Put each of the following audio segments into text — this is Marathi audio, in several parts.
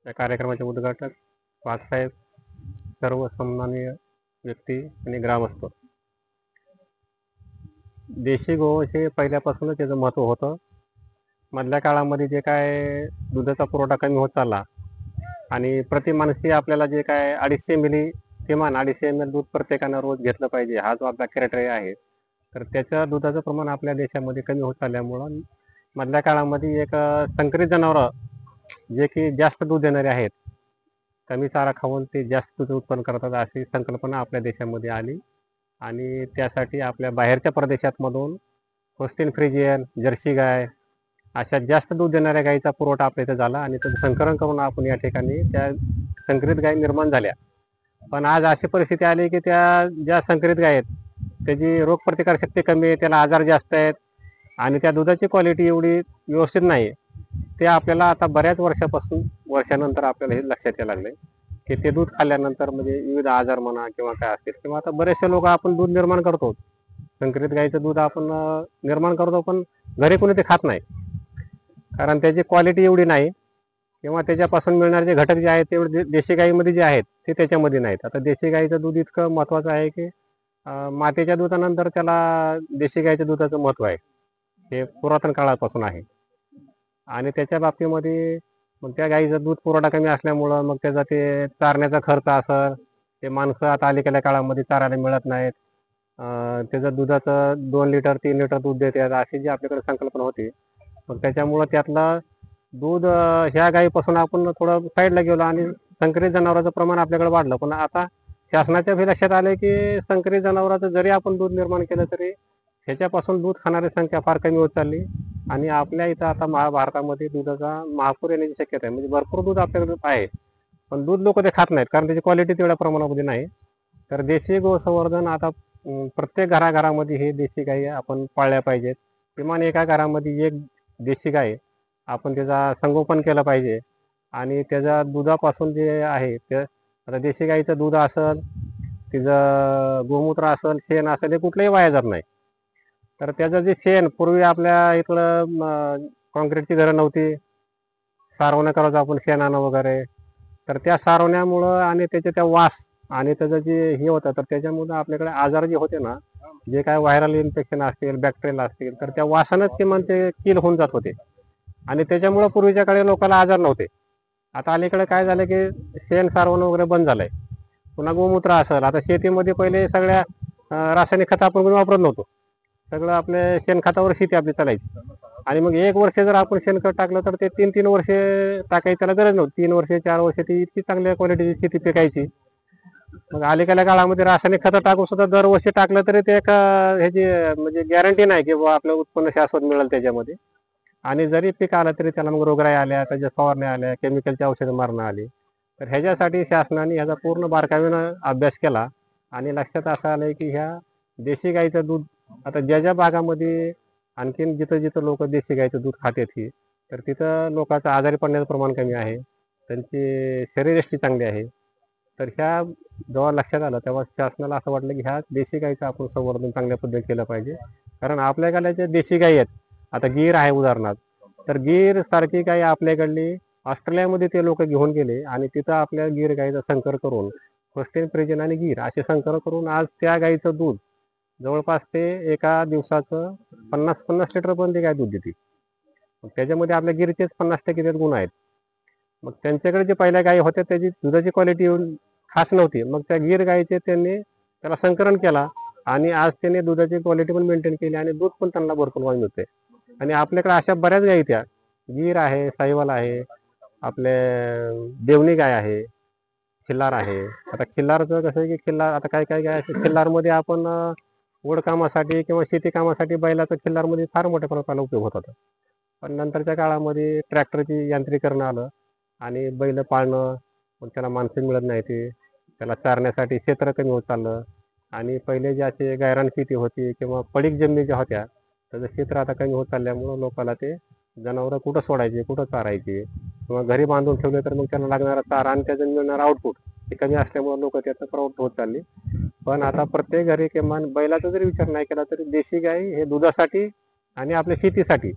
या कार्यक्रमाचे उद्घाटक वाघसाहेब, सर्व सन्माननीय व्यक्ती आणि ग्रामस्थ. देशी गोवंश हे पहिल्यापासूनच त्याचं महत्त्व होतं. मधल्या काळामध्ये जे काय दुधाचा पुरवठा कमी होत चालला आणि प्रति माणसी आपल्याला जे काय 250 मिली किमान 250 ml दूध प्रत्येकानं रोज घेतलं पाहिजे, हा जो आपला क्रायटेरिया आहे. तर त्याचं दुधाचं प्रमाण आपल्या देशामध्ये कमी होत चालल्यामुळं मधल्या काळामध्ये एक संकरित जनावरं जे की जास्त दूध देणारे आहेत, कमी चारा खाऊन ते जास्त दूध उत्पन्न करतात, अशी संकल्पना आपल्या देशामध्ये आली. आणि त्यासाठी आपल्या बाहेरच्या प्रदेशातमधून होस्टेन फ्रिजियन, जर्सी गाय अशा जास्त दूध देणाऱ्या गायीचा पुरवठा आपल्या इथं झाला आणि त्याचं संकलन करून आपण या ठिकाणी त्या संकरित गायी निर्माण झाल्या. पण आज अशी परिस्थिती आली की त्या ज्या संकरित गाय आहेत त्याची रोगप्रतिकारशक्ती कमी आहे, त्याला आजार जास्त आहेत आणि त्या दुधाची क्वालिटी एवढी व्यवस्थित नाही. ते आपल्याला आता बऱ्याच वर्षानंतर आपल्याला हे लक्षात यायला लागले की ते दूध खाल्ल्यानंतर म्हणजे विविध आजार म्हणा किंवा काय असतील, किंवा आता बरेचसे लोक आपण दूध निर्माण करतो, संकरित गाईचं दूध आपण निर्माण करतो, पण घरी कोणी ते खात नाही, कारण त्याची क्वालिटी एवढी नाही किंवा त्याच्यापासून मिळणारे जे घटक जे आहेत तेवढे देशी गाईमध्ये जे आहेत ते त्याच्यामध्ये नाहीत. आता देशी गाईचं दूध इतकं महत्त्वाचं आहे की मातेच्या दुधानंतर त्याला देशी गाईच्या दुधाचं महत्त्व आहे, हे पुरातन काळापासून आहे. आणि त्याच्या बाबतीमध्ये मग त्या गाईचं दूध पुरवठा कमी असल्यामुळं मग त्याचा ते चारण्याचा खर्च असेल, ते माणसं आता अलीकडल्या काळामध्ये चारायला मिळत नाहीत, त्याचं दुधाचं 2 लिटर 3 लिटर दूध देतात अशी जी आपल्याकडे संकल्पना होती. मग त्याच्यामुळं त्यातलं दूध ह्या गाईपासून आपण थोडं साईडला गेलो आणि संकरित जनावरांचं प्रमाण आपल्याकडे वाढलं. पण आता शासनाच्या बी लक्षात आले की संकरित जनावरांचं जरी आपण दूध निर्माण केलं तरी ह्याच्यापासून दूध खाणारी संख्या फार कमी होत चालली आणि आपल्या इथं आता महाभारतामध्ये दुधाचा महापूर येण्याची शक्यता आहे. म्हणजे भरपूर दूध आपल्याकडे आहे, पण दूध लोक ते खात नाहीत कारण त्याची क्वालिटी तेवढ्या प्रमाणामध्ये नाही. तर देशी गोसंवर्धन आता प्रत्येक घराघरामध्ये हे देशी गाई आपण पाळल्या पाहिजेत. किमान एका घरामध्ये एक देशी गाय आपण त्याचा संगोपन केलं पाहिजे आणि त्याच्या दुधापासून जे आहे ते आता देशी गाईचं दूध असेल, तिचं गोमूत्र असेल, शेण असेल, हे कुठलंही वाया जात नाही. तर त्याचं जे शेण पूर्वी आपल्या इकडं कॉन्क्रीटची घरं नव्हती, सारवण्या करायचो आपण शेणानं वगैरे, तर त्या सारवण्यामुळं आणि त्याच्या त्या वास आणि त्याचं जे हे होतं तर त्याच्यामुळं आपल्याकडे आजार जे होते ना, जे काय व्हायरल इन्फेक्शन असतील, बॅक्टेरियल असतील, तर त्या वासानंच किमान ते किल होऊन जात होते आणि त्याच्यामुळं पूर्वीच्या काळी लोकांना आजार नव्हते. आता अलीकडे काय झालं की शेण सारवणं वगैरे बंद झालंय. पुन्हा गोमूत्र असेल, आता शेतीमध्ये पहिले सगळ्या रासायनिक खतं आपण कोणी वापरत नव्हतो, सगळं आपले शेणखतावर शेती आपली चालायची. आणि मग 1 वर्ष जर आपण शेणखत टाकलं तर ते 3-3 वर्षे टाकायची त्याला गरज नव्हती, 3 वर्षे 4 वर्षे ती इतकी चांगल्या क्वालिटीची शेती पिकायची. मग अलीकडल्या काळामध्ये रासायनिक खतं टाकून सुद्धा दरवर्षी टाकलं तरी ते एक ह्याची म्हणजे गॅरंटी नाही की बुवा आपलं उत्पन्न शाश्वत मिळेल त्याच्यामध्ये. आणि जरी पीक आलं तरी त्याला मग रोगराई आल्या, त्याच्या फवारण्या आल्या, केमिकलची औषधं मारणं आली. तर ह्याच्यासाठी शासनाने ह्याचा पूर्ण बारकाईनं अभ्यास केला आणि लक्षात असं आलंय की ह्या देशी गाईचं दूध आता ज्या ज्या भागामध्ये आणखीन जिथं जिथं लोक देशी गाईचं दूध खातात ही, तर तिथं लोकांचं आजारी पडण्याचं प्रमाण कमी आहे, त्यांची शरीरयष्टी चांगली आहे. तर ह्या जेव्हा लक्षात आलं तेव्हा शासनाला असं वाटलं की ह्या देशी गाईचं आपण संवर्धन चांगल्या पद्धतीने केलं पाहिजे. कारण आपल्याकडल्या देशी गाई आहेत, आता गीर आहे उदाहरणार्थ, तर गीर सारखी गाई आपल्याकडली ऑस्ट्रेलियामध्ये ते लोक घेऊन गेले आणि तिथं आपल्या गीर गाईचा संकर करून होस्टेन फ्रिजियन आणि गीर असे संकर करून आज त्या गाईचं दूध जवळपास ते एका दिवसाचं 50-50 लिटर पण ते गाय दूध देते. मग त्याच्यामध्ये आपल्या गिरचेच 50% त्यात गुण आहेत. मग त्यांच्याकडे जे पहिल्या गायी होत्या त्याची दुधाची क्वालिटी खास नव्हती, मग त्या गीर गायीचे त्यांनी त्याला संकलन केला आणि आज त्यांनी दुधाची क्वालिटी पण मेंटेन केली आणि दूध पण त्यांना भरपूर वाढून होते. आणि आपल्याकडे अशा बऱ्याच गायी त्या गीर आहे, साहिवाल आहे, आपले देवणी गाय आहे, खिल्लार आहे. आता खिल्लारचं कसं आहे की खिल्लार आता काय काय गाय खिल्लारमध्ये आपण ओढकामासाठी किंवा शेती कामासाठी बैलाचा खिल्लारमध्ये फार मोठ्या प्रमाणात उपयोग होत होता. पण नंतरच्या काळामध्ये ट्रॅक्टरची यांत्रिकरण आलं आणि बैल पाळणं, मग त्याला माणसं मिळत नाही, ते त्याला चारण्यासाठी क्षेत्र कमी होत चाललं आणि पहिले जे असे गायरान शेती होती किंवा पडीक जमिनी ज्या होत्या त्याचं क्षेत्र आता कमी होत चालल्यामुळं लोकांना ते जनावरं कुठं सोडायचे, कुठं चारायचे, किंवा घरी बांधून ठेवले तर मग त्यांना लागणारा चारा आणि त्याचं मिळणारं आउटपुट हे कमी असल्यामुळे लोक त्याचं प्रवृत्त होत चालली. पण आता प्रत्येक घरी किमान बैलाचा जरी विचार नाही केला तरी देशी गाय हे दुधासाठी आणि आपल्या शेतीसाठी.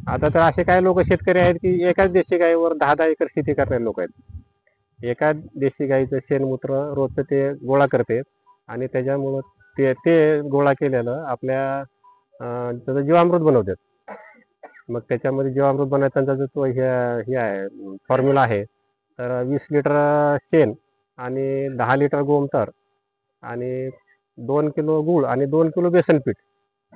आता तर असे काही लोक शेतकरी आहेत की एकाच देशी गायीवर 10-10 एकर शेती करणारे लोक आहेत. एका देशी गाईचं शेणमूत्र रोजचं ते गोळा करते आणि त्याच्यामुळं ते ते गोळा केलेलं आपल्या त्याचं जीवामृत बनवतात. मग त्याच्यामध्ये जीवामृत बनवताना जो तो हे आहे फॉर्म्युला आहे, तर 20 लिटर शेण आणि 10 लिटर गोमूत्र आणि 2 किलो गूळ आणि 2 किलो बेसन पीठ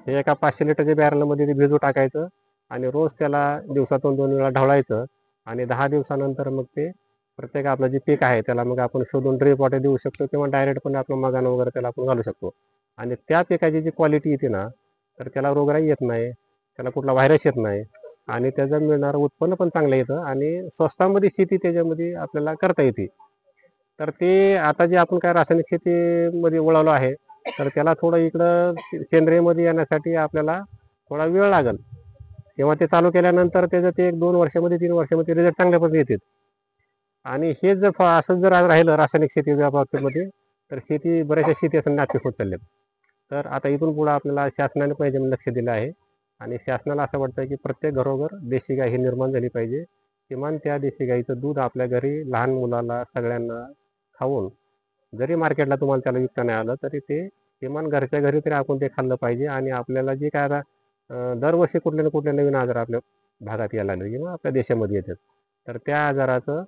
हे एका 500 लिटरच्या बॅरलमध्ये ते भिजू टाकायचं आणि रोज त्याला दिवसातून 2 वेळा ढवळायचं आणि 10 दिवसानंतर मग ते प्रत्येक आपलं जे पीक आहे त्याला मग आपण शोधून ड्रीप वॉटर देऊ शकतो किंवा डायरेक्ट पण आपण मगानं वगैरे त्याला आपण घालू शकतो. आणि त्या पिकाची जी क्वालिटी येते ना, तर त्याला रोगराई येत नाही, त्याला कुठला व्हायरस येत नाही आणि त्याचं मिळणारं उत्पन्न पण चांगलं येतं आणि स्वस्तामध्ये शेती त्याच्यामध्ये आपल्याला करता येते. तर ते आता जे आपण काय रासायनिक शेतीमध्ये वळवलो आहे, तर त्याला थोडं इकडं सेंद्रियमध्ये येण्यासाठी आपल्याला थोडा वेळ लागेल. तेव्हा ते चालू केल्यानंतर त्याचं ते 1-2 वर्षामध्ये 3 वर्षामध्ये रिझल्ट चांगल्या पद्धतीने येतात. आणि हे जर असं जर राहिलं रासायनिक शेतीच्या बाबतीमध्ये, तर शेती बऱ्याचशा शेती असं नापीक होत चालल्यात. तर आता इथून पुढं आपल्याला शासनाने पाहिजे लक्ष दिलं आहे आणि शासनाला असं वाटतं की प्रत्येक घरोघर देशी गाय ही निर्माण झाली पाहिजे. किमान त्या देशी गाईचं दूध आपल्या घरी लहान मुलाला सगळ्यांना खाऊन, जरी मार्केटला तुम्हाला त्याला विकता नाही आलं तरी ते किमान घरच्या घरी तरी आपण ते खाल्लं पाहिजे. आणि आपल्याला जे काय आता दरवर्षी कुठले ना कुठले नवीन आजार आपल्या भागात यायला लागले किंवा आपल्या देशामध्ये येतात, तर त्या आजाराचं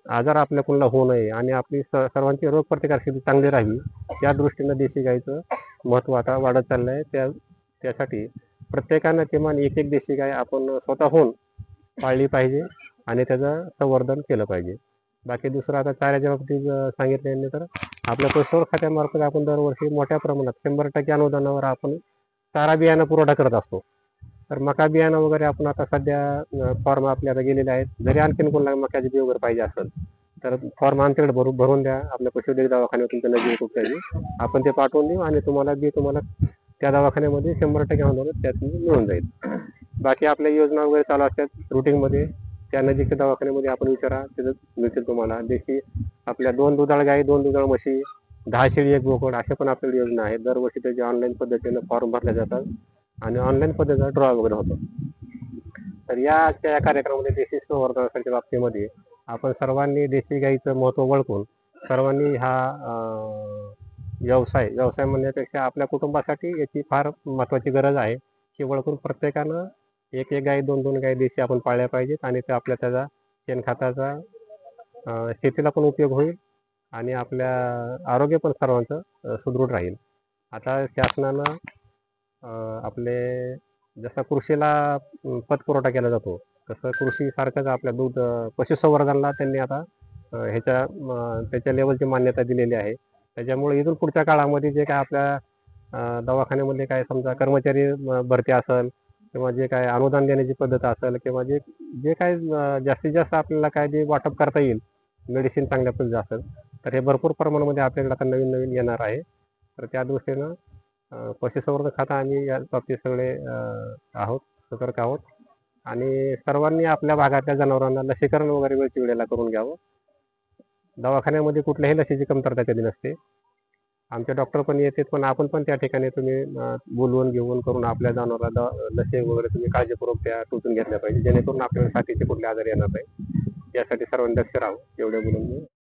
आजार आपल्या कुणाला होऊ नये आणि आपली सर्वांची रोगप्रतिकारशक्ती चांगली राहावी, त्या दृष्टीनं देशी गाईचं महत्त्व आता वाढत चाललं आहे. त्यासाठी प्रत्येकानं किमान एक एक देशी गाय आपण स्वतःहून पाळली पाहिजे आणि त्याचं संवर्धन केलं पाहिजे. बाकी दुसरं आता चाऱ्याच्या बाबतीत सांगितलं यांनी, तर आपल्या पशुसंवर्धन खात्यामार्फत आपण दरवर्षी मोठ्या प्रमाणात 100% अनुदानावर आपण चारा बियाणं पुरवठा करत असतो. तर मका बियाणं वगैरे आपण आता सध्या फॉर्म आपले आता गेलेले आहेत. जरी आणखीन कोणाला मक्याचे बी वगैरे पाहिजे असेल तर फॉर्म आमच्याकडे भरून द्या. आपल्या पशुवैद्यक दवाखान्यातून त्यांना जे कुठल्याही आपण ते पाठवून देऊ आणि तुम्हाला त्या दवाखान्यामध्ये 100% अनुदान त्यातून मिळून जाईल. बाकी आपल्या योजना वगैरे चालू असतात रुटीनमध्ये, त्या नजीकच्या दवाखान्यामध्ये आपण विचारा, तिथं मिळतील तुम्हाला. देशी आपल्या 2 दुधाळ गाई, 2 दुधाळ म्हशी, 10 शेळी 1 बोकड अशा पण आपल्याकडे योजना आहेत. दरवर्षी त्याची ऑनलाईन पद्धतीनं फॉर्म भरले जातात आणि ऑनलाईन पद्धतीचा ड्रॉ वगैरे होतो. तर या कार्यक्रमामध्ये देशी संवर्धनाच्या बाबतीमध्ये आपण सर्वांनी देशी गाईचं महत्त्व ओळखून सर्वांनी हा व्यवसाय म्हणण्यापेक्षा आपल्या कुटुंबासाठी याची फार महत्त्वाची गरज आहे की ओळखून प्रत्येकानं एक गाय 2 गाय देशी आपण पाळल्या पाहिजेत आणि ते आपल्या त्याचा शेणखताचा शेतीला पण उपयोग होईल आणि आपल्या आरोग्य पण सर्वांचं सुदृढ राहील. आता शासनानं आपले जसा कृषीला पतपुरवठा केला जातो, तसं कृषीसारखंच आपल्या दूध पशुसंवर्धनाला त्यांनी आता त्याच्या लेवलची मान्यता दिलेली आहे. त्याच्यामुळे इथून पुढच्या काळामध्ये जे काय आपल्या दवाखान्यामध्ये काय समजा कर्मचारी भरती असेल किंवा जे काय अनुदान देण्याची पद्धत असेल किंवा जे काय जास्तीत जास्त आपल्याला काय जे वाटप करता येईल मेडिसिन चांगल्या पद्धतीचं असेल, तर हे भरपूर प्रमाणामध्ये आपल्याकडे आता नवीन येणार आहे. तर त्या दृष्टीनं पशुसंवर्धन खातं आम्ही या बाबतीत सगळे सतर्क आहोत आणि सर्वांनी आपल्या भागातल्या जनावरांना लसीकरण वगैरे वेळची वेळेला करून घ्यावं. दवाखान्यामध्ये कुठल्याही लसीची कमतरता कधी नसते. आमचे डॉक्टर पण येतात, पण आपण पण त्या ठिकाणी तुम्ही बोलवून घेऊन करून आपल्या जनावरांना लसी वगैरे तुम्ही काळजीपूर्वक त्या टोचून घेतल्या पाहिजे, जेणेकरून आपल्याला साथीचे कुठले आजार येणार नाही. यासाठी सर्वांनी लक्ष राहावं, एवढे बोलून मी